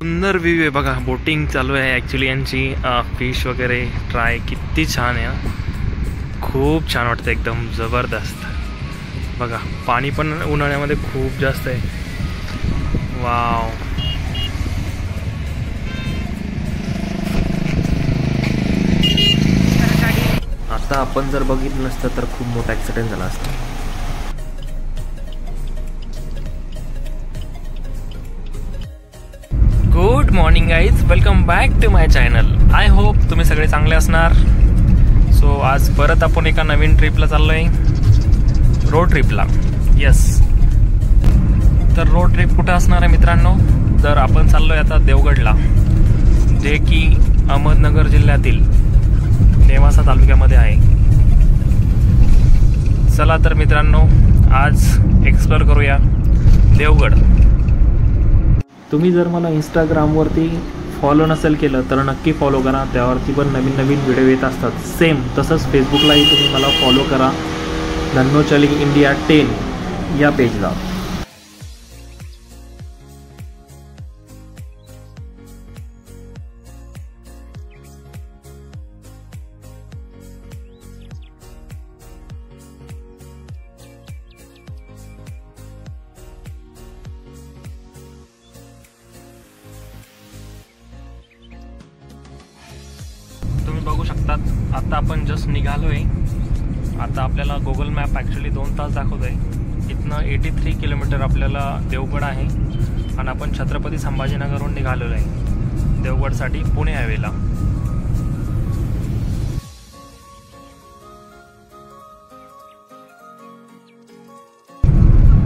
सुंदर व्ह्यू आहे बघा. बोटिंग चालू आहे ॲक्च्युली यांची. फिश वगैरे ट्राय किती छान आहे. खूप छान वाटतं, एकदम जबरदस्त. बघा पाणी पण उन्हाळ्यामध्ये खूप जास्त आहे. वाव. आता आपण जर बघितलं नसतं तर खूप मोठा ॲक्सिडेंट झाला असता. Good morning guys, welcome back to my channel. I hope तुम्ही सगळे चांगले असणार. सो आज परत आपण एका नवीन ट्रिपला चाललो आहे, रोड ट्रिपला. येस, तर रोड ट्रिप कुठं असणार आहे मित्रांनो? तर आपण चाललो आहे आता देवगडला, जे की अहमदनगर जिल्ह्यातील नेवासा तालुक्यामध्ये आहे. चला तर मित्रांनो, आज एक्सप्लोर करूया देवगड. तुम्ही जर मला इंस्टाग्रामवरती फॉलो नसेल केलं तर नक्की फॉलो करा. त्यावरती पण नवीन नवीन व्हिडिओ येत असतात. सेम तसंच फेसबुकलाही तुम्ही मला फॉलो करा, धन्नोचली इंडिया 10 या पेजला. तुम्ही बघू शकतात, आता आपण जस्ट निघालोय. आता आपल्याला गुगल मॅप ॲक्च्युली 2 तास दाखवतोय. इथनं 83 किलोमीटर आपल्याला देवगड आहे आणि आपण छत्रपती संभाजीनगरहून निघालेलो आहे देवगडसाठी पुणे हायवेला.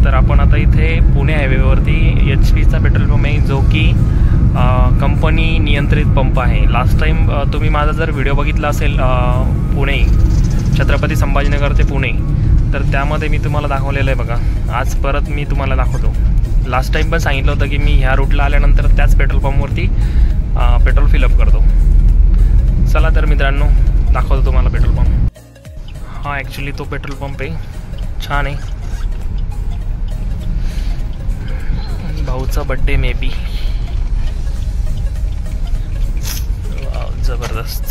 तर आपण आता इथे पुणे हायवेवरती HP चा पेट्रोल पंप आहे, जो की कंपनी नियंत्रित पंप आहे. लास्ट टाइम तुम्ही माझा जर व्हिडिओ बघितला असेल पुणे, छत्रपती संभाजीनगर ते पुणे, तर त्यामध्ये मी तुम्हाला दाखवलेलं आहे बघा. आज परत मी तुम्हाला दाखवतो. लास्ट टाइम पण सांगितलं होतं की मी ह्या रूटला आल्यानंतर त्याच पेट्रोल पंपवरती पेट्रोल फिलअप करतो. चला तर मित्रांनो, दाखवतो तुम्हाला पेट्रोल पंप. हा ॲक्च्युली तो पेट्रोल पंप आहे, छान आहे. भाऊचा बड्डे मे बी. जबरदस्त.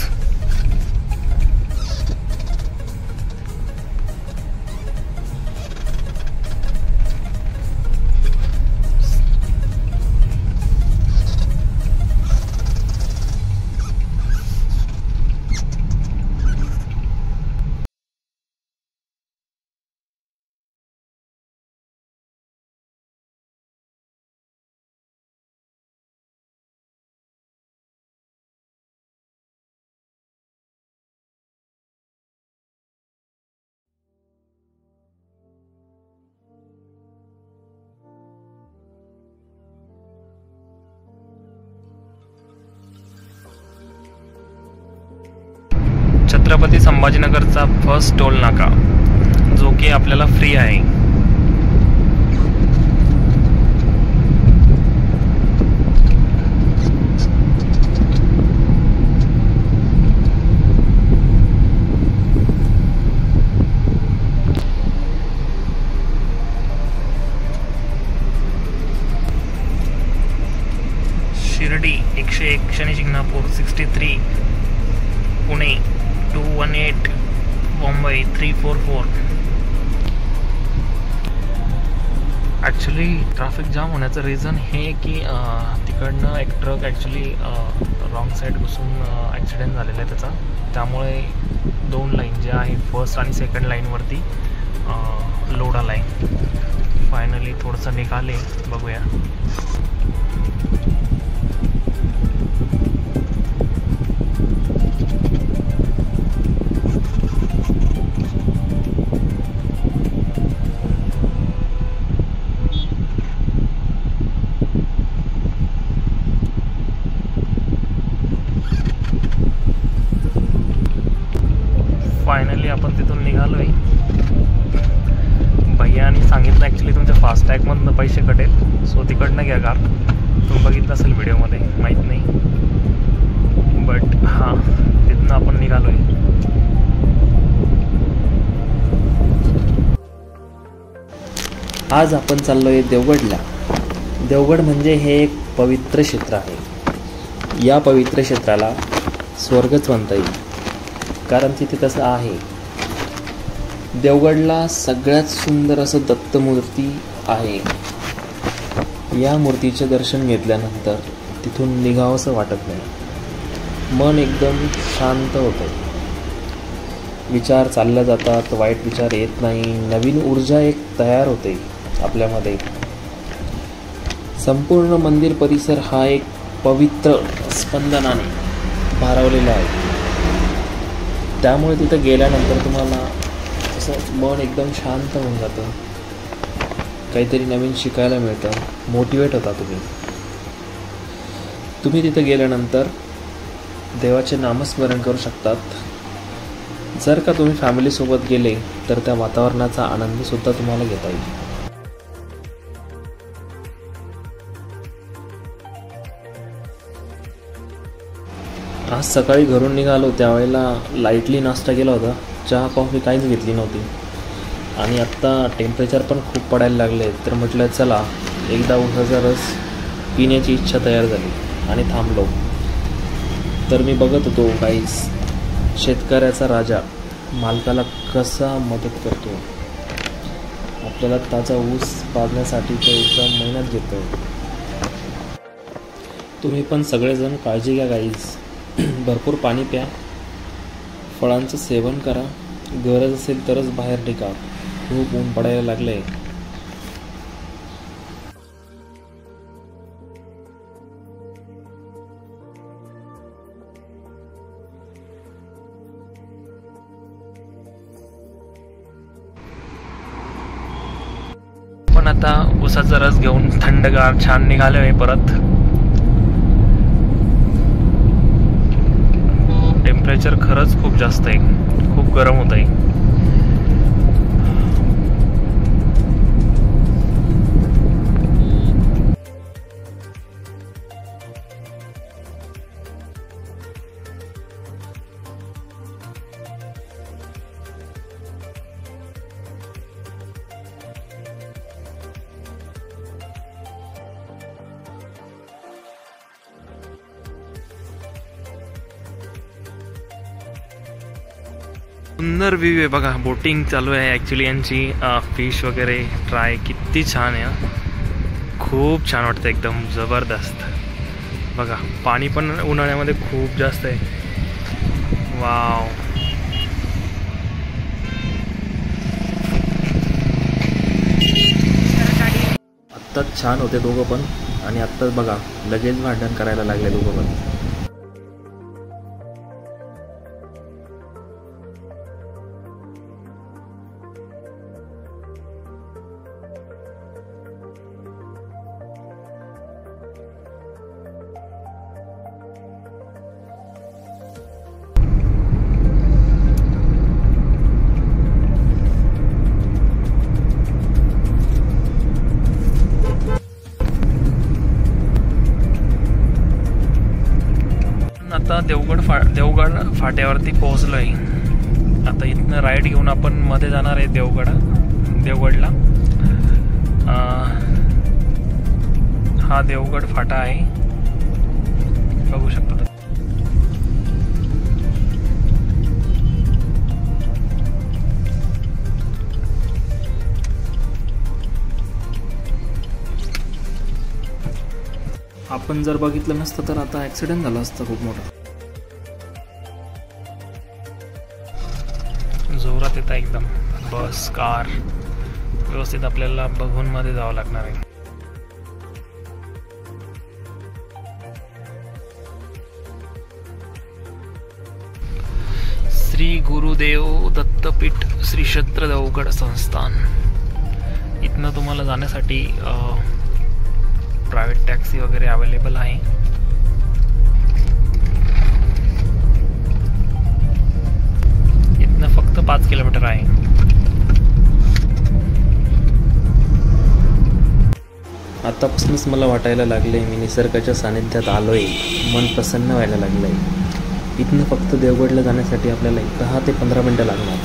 छत्रपती संभाजीनगरचा फर्स्ट टोल नाका, जो की आपल्याला फ्री आहे. Shirdi 101, Shani Shingnapur 63, Pune 218, Mumbai 344. Actually traffic jam होण्याचं रिझन हे की तिकडनं एक ट्रक ॲक्च्युली रॉंग साईड घुसून ॲक्सिडेंट झालेला आहे त्याचा. त्यामुळे 2 लाईन जे आहे, फर्स्ट आणि सेकंड लाईनवरती लोड आला आहे. फायनली थोडंसं निघाले, बघूया. फायनली आपण तिथून निघालो आहे. भैयानी सांगितलं ॲक्च्युली तुमच्या फास्टॅगमधनं पैसे कटेल, सो तिकडनं घ्या कार. तुम्ही बघितलं असेल व्हिडिओमध्ये, माहीत नाही, बट हां तिथनं आपण निघालो आहे. आज आपण चाललो आहे देवगडला. देवगड म्हणजे हे एक पवित्र क्षेत्र आहे. या पवित्र क्षेत्राला स्वर्गच म्हणता येईल, कारण तिथे तसं आहे. देवगडला सगळ्यात सुंदर असं दत्त मूर्ती आहे. या मूर्तीचे दर्शन घेतल्यानंतर तिथून निघावंसं वाटत नाही. मन एकदम शांत होतं. विचार चालले जातात, वाईट विचार येत नाही, नवीन ऊर्जा एक तयार होते आपल्यामध्ये. संपूर्ण मंदिर परिसर हा एक पवित्र स्पंदनाने भारावलेला आहे. त्यामुळे तिथं गेल्यानंतर तुम्हाला असं मन एकदम शांत होऊन जातं. काहीतरी नवीन शिकायला मिळतं, मोटिवेट होता तुम्ही तिथं गेल्यानंतर देवाचे नामस्मरण करू शकतात. जर का तुम्ही फॅमिलीसोबत गेले तर त्या वातावरणाचा आनंदसुद्धा तुम्हाला घेता येईल. आज सकाळी घरून निघालो त्यावेळेला लाईटली नाश्ता केला होता. चहा कॉफी काहीच घेतली नव्हती. आणि आत्ता टेम्परेचर पण खूप पडायला लागले, तर म्हटलं चला एकदा उसाचा रस पिण्याची इच्छा तयार झाली आणि थांबलो. तर मी बघत होतो काहीच शेतकऱ्याचा राजा मालकाला कसा मदत करतो. आपल्याला ताजा ऊस पाजण्यासाठी तो एकदम मेहनत घेतो. तुम्ही पण सगळेजण काळजी घ्या गाईज. भरपूर पाणी प्या, फळांचं सेवन करा, गरज असेल तरच बाहेर निघा. खूप ऊन पडायला लागले. पण आता उसाचा रस घेऊन थंडगार छान निघालोय परत. टेम्परेचर खरंच खूप जास्त आहे, खूप गरम होत आहे. सुंदर व्ह्यू आहे बघा. बोटिंग चालू आहे ॲक्च्युली यांची. फिश वगैरे ट्राय किती छान आहे. खूप छान वाटतं, एकदम जबरदस्त. बघा पाणी पण उन्हाळ्यामध्ये खूप जास्त आहे. वाव. आत्ताच छान होते दोघं पण, आणि आत्ताच बघा लगेच भांडण करायला लागले दोघं पण. आता देवगड फाट्यावरती पोहोचलो आहे. आता इथनं राईड घेऊन आपण मध्ये जाणार आहे देवगडला. हा देवगड फाटा आहे, बघू शकता. आपण जर बघितलं नसतं तर आता ॲक्सिडेंट झाला असता खूप मोठा. जोरात येतं एकदम. बस कार व्यवस्थित आपल्याला बघून मध्ये जावं लागणार आहे. श्री गुरुदेव दत्तपीठ श्री क्षेत्र देवगड संस्थान. इथनं तुम्हाला जाण्यासाठी प्रायव्हेट टॅक्सी वगैरे अवेलेबल आहे. इथनं फक्त 5 किलोमीटर आहे. आतापासूनच मला वाटायला लागले मी निसर्गाच्या सानिध्यात आलोय. मन प्रसन्न व्हायला लागलंय. इथनं फक्त देवगडला जाण्यासाठी आपल्याला 10 ते 15 मिनिटं लागणार.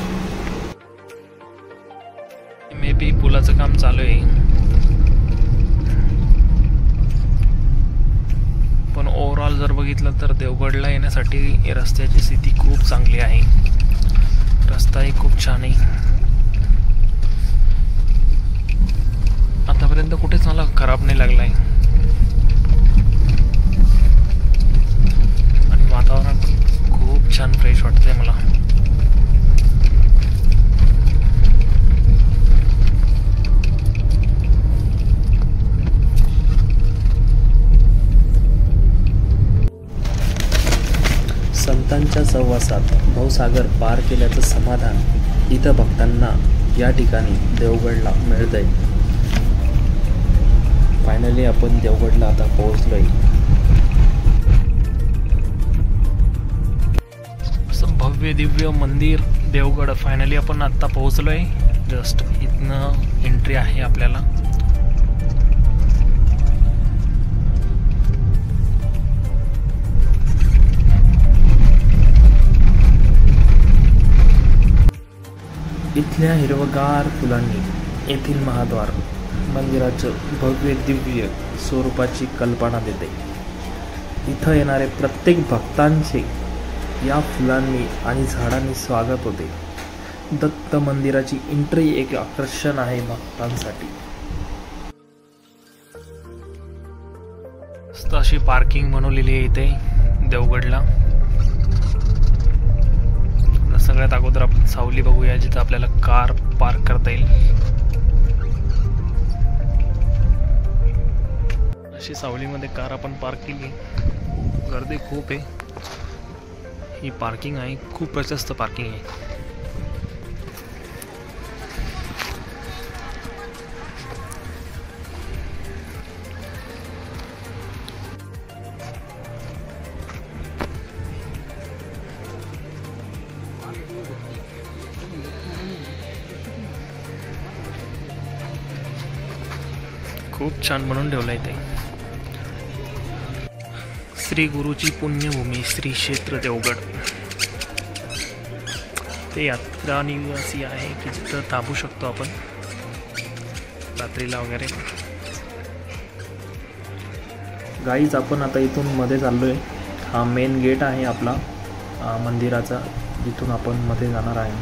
मे बी बी. चालू आहे. ओव्हरऑल जर बघितलं तर देवगडला येण्यासाठी रस्त्याची स्थिती खूप चांगली आहे. रस्ताही खूप छान आहे. आतापर्यंत कुठेच मला खराब नाही लागला आहे. आणि वातावरण खूप छान फ्रेश वाटतंय मला. संतांच्या सहवासात भवसागर पार केल्याचं समाधान इथं भक्तांना या ठिकाणी देवगडला मिळतंय. फायनली आपण देवगडला आता पोहोचलोय. असं भव्य दिव्य मंदिर देवगड फायनली आपण आता पोहोचलोय. जस्ट इथनं एंट्री आहे आपल्याला. इथल्या हिरवगार फुलांनी येथील महाद्वार मंदिराचं भव्य दिव्य स्वरूपाची कल्पना देते. इथं येणारे प्रत्येक भक्तांचे या फुलांनी आणि झाडांनी स्वागत होते. दत्त मंदिराची एंट्री एक आकर्षण आहे भक्तांसाठी. अशी पार्किंग बनवलेली आहे इथे देवगडला. सगळ्यात अगोदर आपण सावली बघूया जिथं आपल्याला कार पार्क करता येईल. अशी सावलीमध्ये कार आपण पार्क केली. गर्दी खूप आहे. ही पार्किंग आहे, खूप प्रशस्त पार्किंग आहे. खूप छान बनवून ठेवलं आहे ते. श्री गुरुची पुण्यभूमी श्री क्षेत्र देवगड. ते यात्रा निवासी आहे की जिथं थांबू शकतो आपण रात्रीला वगैरे. गाईज आपण आता इथून मध्ये चाललोय. हा मेन गेट आहे आपला मंदिराचा, जिथून आपण मध्ये जाणार आहे.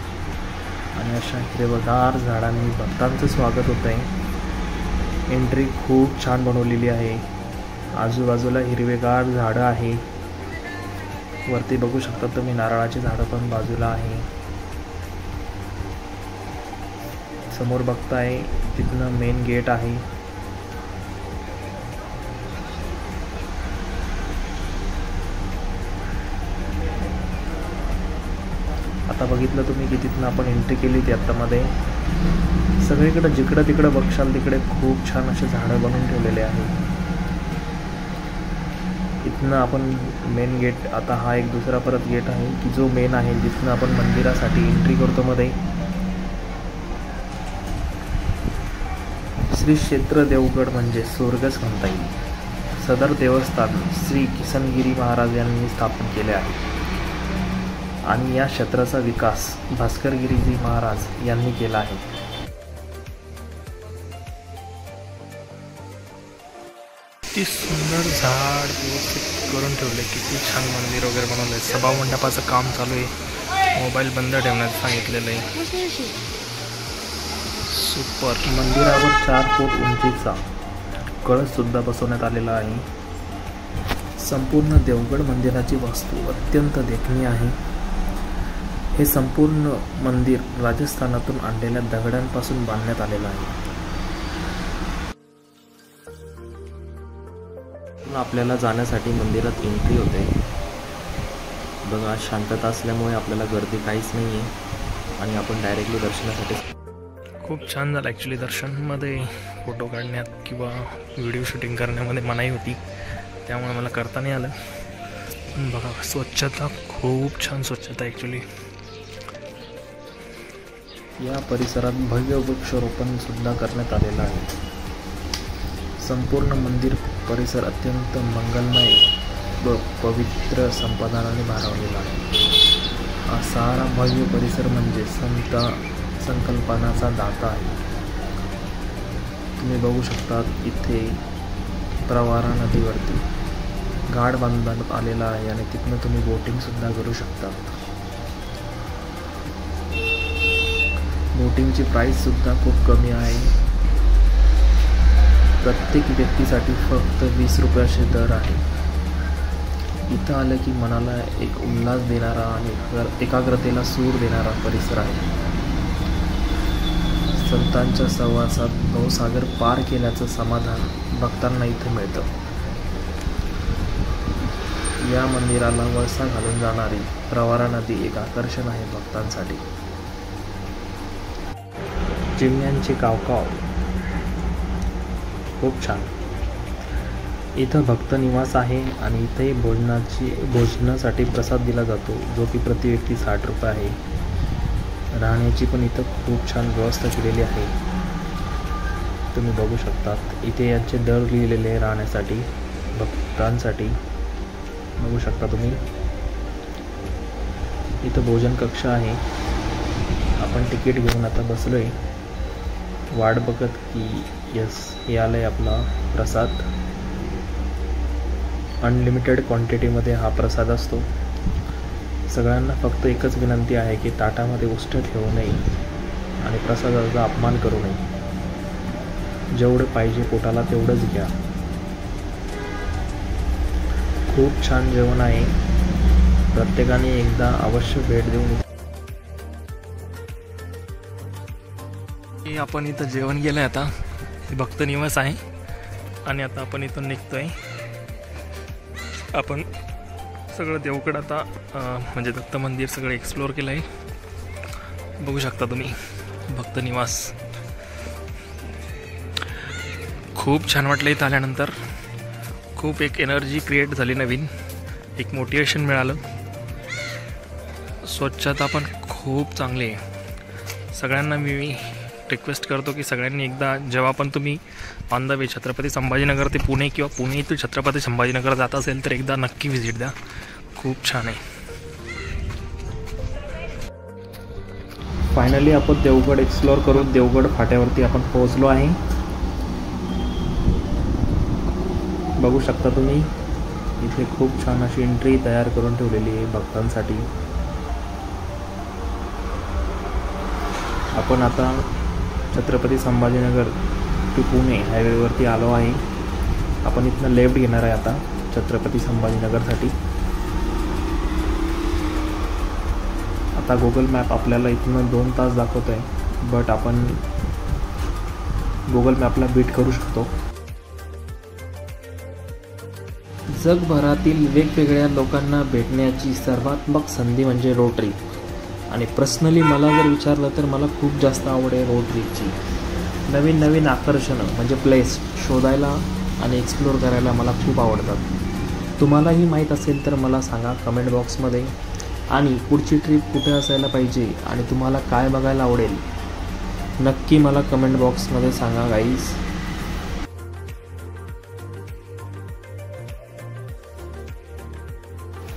आणि अशा हिरवगार झाडांनी भक्तांचं स्वागत होत आहे. एंट्री खूप छान बनवलेली आहे. आजूबाजूला हिरवेगार झाडं आहे. वरती बघू शकता तुम्ही नारळाची झाडं पण बाजूला आहे. समोर बघताय तिथनं मेन गेट आहे. आता बघितलं तुम्ही की तिथनं आपण एंट्री केली ती आत्तामध्ये. सगळीकडे जिकडं तिकडं बघशाल तिकडे खूप छान असे झाडं बनवून ठेवलेले आहे. इथनं आपण मेन गेट, आता हा एक दुसरा परत गेट आहे की जो मेन आहे जिथनं आपण मंदिरासाठी एंट्री करतो मध्ये. श्री क्षेत्र देवगड म्हणजे स्वर्गच म्हणता येईल. सदर देवस्थान श्री किसनगिरी महाराज यांनी स्थापन केले आहे आणि या क्षेत्राचा विकास भास्करगिरीजी महाराज यांनी केला आहे. किती सुंदर झाड व्यवस्थित करून ठेवले. किती छान मंदिर वगैरे बनवलं आहे. सभा मंडपाचं काम चालू आहे. मोबाईल बंद ठेवण्यात सांगितलेलं आहे. सुपर. मंदिरावर 4 फूट उंचीचा कळस सुद्धा बसवण्यात आलेला आहे. संपूर्ण देवगड मंदिराची वास्तू अत्यंत देखणी आहे. हे संपूर्ण मंदिर राजस्थानातून आणलेल्या दगडांपासून बांधण्यात आलेलं आहे. आपल्याला जाण्यासाठी मंदिरात एंट्री होते. बघा शांतता असल्यामुळे आपल्याला गर्दी काहीच नाही आहे आणि आपण डायरेक्टली दर्शनासाठी. खूप छान झालं ॲक्च्युली. दर्शनमध्ये फोटो काढण्यात किंवा व्हिडिओ शूटिंग करण्यामध्ये मनाई होती, त्यामुळे मला करता नाही आलं. पण बघा स्वच्छता, खूप छान स्वच्छता ॲक्च्युली. या परिसरात भव्य वृक्षारोपण सुद्धा करण्यात आलेलं आहे. संपूर्ण मंदिर परिसर अत्यंत मंगलमय व पवित्र संपादनाने भारावलेला आहे. हा सारा भव्य परिसर म्हणजे संत संकल्पनाचा दाता आहे. तुम्ही बघू शकता इथे प्रवारा नदीवरती घाट बांधण्यात आलेला आहे आणि तिथनं तुम्ही बोटिंगसुद्धा करू शकता. बोटिंगची प्राईससुद्धा खूप कमी आहे. प्रत्येक व्यक्तीसाठी फक्त 20 रुपयाचे दर आहे. इथं आलं की मनाला एक उल्हास देणारा आणि एकाग्रतेला सूर देणारा परिसर आहे. संतांच्या सहवासात नवसागर पार केल्याचं समाधान भक्तांना इथे मिळतं. या मंदिराला वळसा घालून जाणारी प्रवरा नदी एक आकर्षण आहे भक्तांसाठी. चिमण्यांचे कावकाव खूप छान. इथं भक्त निवास आहे आणि इथे भोजनासाठी प्रसाद दिला जातो, जो की प्रति व्यक्ती 60 रुपये आहे. राहण्याची पण इथं खूप छान व्यवस्था केलेली आहे. तुम्ही बघू शकतात इथे यांचे दर लिहिलेले आहे राहण्यासाठी भक्तांसाठी. बघू शकता तुम्ही इथं भोजन कक्ष आहे. आपण तिकीट घेऊन आता बसलोय वाट बघत की यस हे आलंय आपला प्रसाद. अनलिमिटेड क्वांटिटीमध्ये हा प्रसाद असतो. सगळ्यांना फक्त एकच विनंती आहे की ताटामध्ये उष्ट ठेवू नये आणि प्रसादाचा अपमान करू नये. जेवढं पाहिजे पोटाला तेवढंच घ्या. खूप छान जेवण आहे. प्रत्येकाने एकदा अवश्य भेट देऊन. आपण इथं जेवण गेलं आता. हे भक्त निवास आहे आणि आता आपण इथून निघतोय. आपण सगळं देवगड आता म्हणजे दत्त मंदिर सगळं एक्सप्लोअर केलं आहे. बघू शकता तुम्ही भक्त निवास. खूप छान वाटलं इथं आल्यानंतर. खूप एक एनर्जी क्रिएट झाली, नवीन एक मोटिवेशन मिळालं. स्वच्छता पण खूप चांगली आहे. सगळ्यांना मी रिक्वेस्ट करतो की सगळ्यांनी एकदा जेव्हा पण तुम्ही on the way Chhatrapati Sambhajinagar ते पुणे किंवा पुणे ते छत्रपती संभाजीनगर जात असेल तर एकदा नक्की व्हिजिट द्या. खूप छान आहे. फायनली आपण देवगड एक्सप्लोअर करून देवगड फाट्यावरती आपण पोहोचलो आहे. बघू शकता तुम्ही इथे खूप छान अशी एंट्री तयार करून ठेवलेली आहे भक्तांसाठी. आपण आता छत्रपती संभाजीनगर टू पुणे हायवेवरती आलो आहे. आपण इथनं लेफ्ट घेणार आहे आता छत्रपती संभाजीनगरसाठी. आता गुगल मॅप आपल्याला इथनं 2 तास दाखवत आहे, बट आपण गुगल मॅपला बीट करू शकतो. जगभरातील वेगवेगळ्या लोकांना भेटण्याची सर्वात्मक संधी म्हणजे रोड ट्रिप. आणि पर्सनली मला जर विचारलं तर मला खूप जास्त आवड आहे रोड ट्रिपची. नवीन नवीन आकर्षणं म्हणजे प्लेस शोधायला आणि एक्सप्लोअर करायला मला खूप आवडतात. तुम्हालाही माहीत असेल तर मला सांगा कमेंट बॉक्समध्ये. आणि पुढची ट्रिप कुठे असायला पाहिजे आणि तुम्हाला काय बघायला आवडेल नक्की मला कमेंट बॉक्समध्ये सांगा गाईज.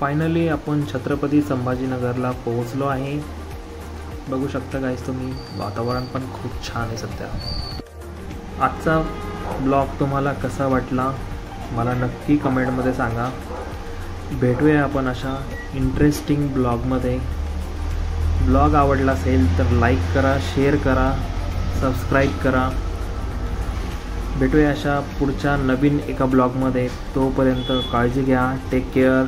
फायनली आपण छत्रपती संभाजीनगरला पोहोचलो आहे. बघू शकता गाईज तुम्ही वातावरण पण खूप छान आहे सध्या. आजचा ब्लॉग तुम्हाला कसा वाटला मला नक्की कमेंटमध्ये सांगा. भेटूया आपण अशा इंटरेस्टिंग ब्लॉगमध्ये. ब्लॉग आवडला असेल तर लाईक करा, शेअर करा, सबस्क्राईब करा. भेटूया अशा पुढच्या नवीन एका ब्लॉगमध्ये. तोपर्यंत काळजी घ्या. Take care.